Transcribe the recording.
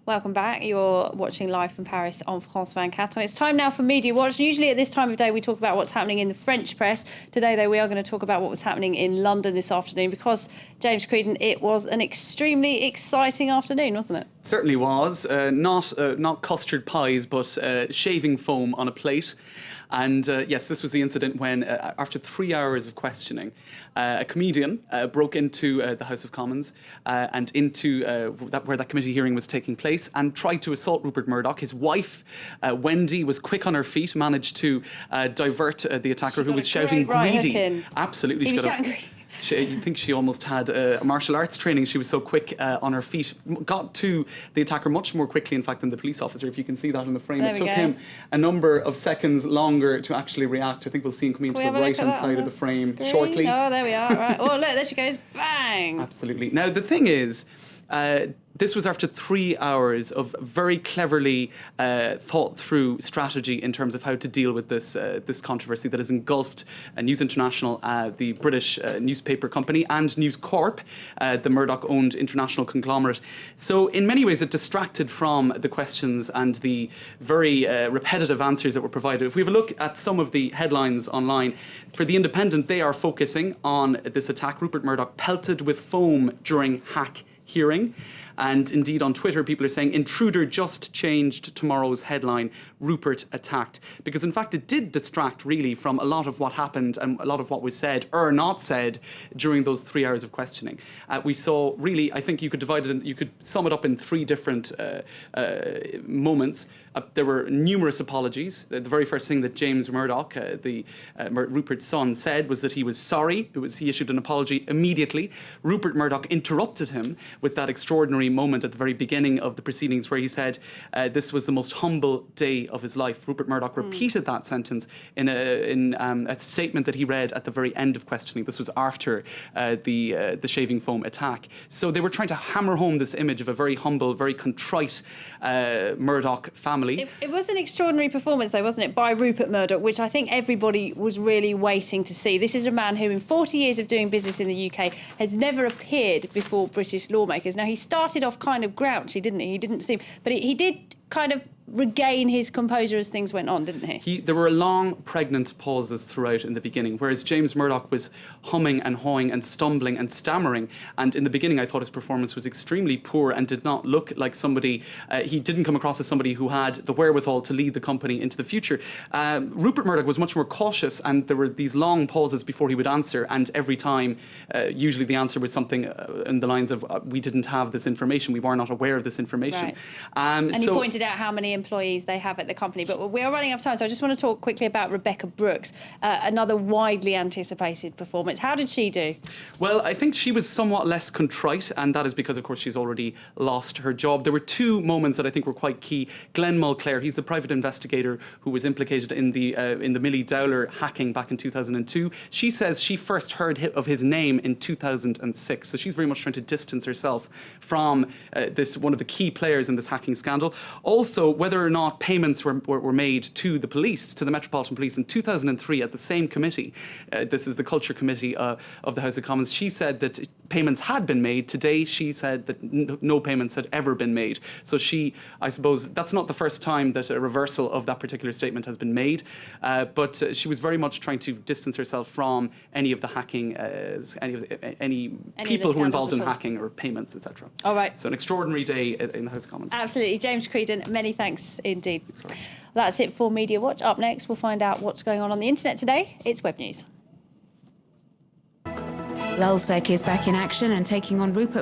Welcome back. You're watching live from Paris on France 24. And it's time now for Media Watch. Usually at this time of day we talk about what's happening in the French press. Today, though, we are going to talk about what was happening in London this afternoon because, James Creedon, it was an extremely exciting afternoon, wasn't it? Certainly was. Not custard pies, but shaving foam on a plate. And yes, this was the incident when, after 3 hours of questioning, a comedian broke into the House of Commons and into where that committee hearing was taking place and tried to assault Rupert Murdoch. His wife, Wendy, was quick on her feet, managed to divert the attacker who was shouting greedy. Absolutely. He was shouting greedy. You'd think she almost had martial arts training. She was so quick on her feet. Got to the attacker much more quickly, in fact, than the police officer. If you can see that in the frame, it took him a number of seconds longer to actually react. I think we'll see him coming into the right-hand side of the frame shortly. Oh, there we are. Right. Oh, look, there she goes. Bang! Absolutely. Now, the thing is, this was after 3 hours of very cleverly thought through strategy in terms of how to deal with this controversy that has engulfed News International, the British newspaper company, and News Corp, the Murdoch-owned international conglomerate. So in many ways it distracted from the questions and the very repetitive answers that were provided. If we have a look at some of the headlines online, for The Independent, they are focusing on this attack. Rupert Murdoch pelted with foam during hack hearing. And indeed on Twitter, people are saying, intruder just changed tomorrow's headline, Rupert attacked. Because in fact, it did distract really from a lot of what happened and a lot of what was said or not said during those 3 hours of questioning. We saw really, I think you could divide it, you could sum it up in three different moments. There were numerous apologies. The very first thing that James Murdoch, Rupert's son, said was that he was sorry. He issued an apology immediately. Rupert Murdoch interrupted him with that extraordinary moment at the very beginning of the proceedings where he said this was the most humble day of his life. Rupert Murdoch repeated that sentence in a statement that he read at the very end of questioning. This was after the shaving foam attack. So they were trying to hammer home this image of a very humble, very contrite Murdoch family. It was an extraordinary performance, though, wasn't it, by Rupert Murdoch, which I think everybody was really waiting to see. This is a man who, in 40 years of doing business in the UK, has never appeared before British lawmakers. Now, he started off kind of grouchy, didn't he? He didn't seem... But he did kind of regain his composure as things went on, didn't he? There were long, pregnant pauses throughout in the beginning, whereas James Murdoch was humming and hawing and stumbling and stammering. And in the beginning, I thought his performance was extremely poor and did not look like somebody... he didn't come across as somebody who had the wherewithal to lead the company into the future. Rupert Murdoch was much more cautious, and there were these long pauses before he would answer, and every time, usually the answer was something in the lines of, we didn't have this information, we were not aware of this information. Right. And he pointed out how many employees they have at the company. But we are running out of time, so I just want to talk quickly about Rebekah Brooks, another widely anticipated performance. How did she do? Well, I think she was somewhat less contrite, and that is because, of course, she's already lost her job. There were two moments that I think were quite key. Glenn Mulclare, he's the private investigator who was implicated in the Millie Dowler hacking back in 2002. She says she first heard of his name in 2006, so she's very much trying to distance herself from one of the key players in this hacking scandal. Also, whether or not payments were made to the police, to the Metropolitan Police in 2003 at the same committee. This is the Culture Committee of the House of Commons. She said that payments had been made. Today, she said that no payments had ever been made. So I suppose, that's not the first time that a reversal of that particular statement has been made. But she was very much trying to distance herself from any of the hacking, any people who were involved in hacking or payments, etc. All right. So an extraordinary day in the House of Commons. Absolutely. James Creedon, many thanks indeed. That's it for Media Watch. Up next, we'll find out what's going on the internet today. It's Web News. Lulzsec is back in action and taking on Rupert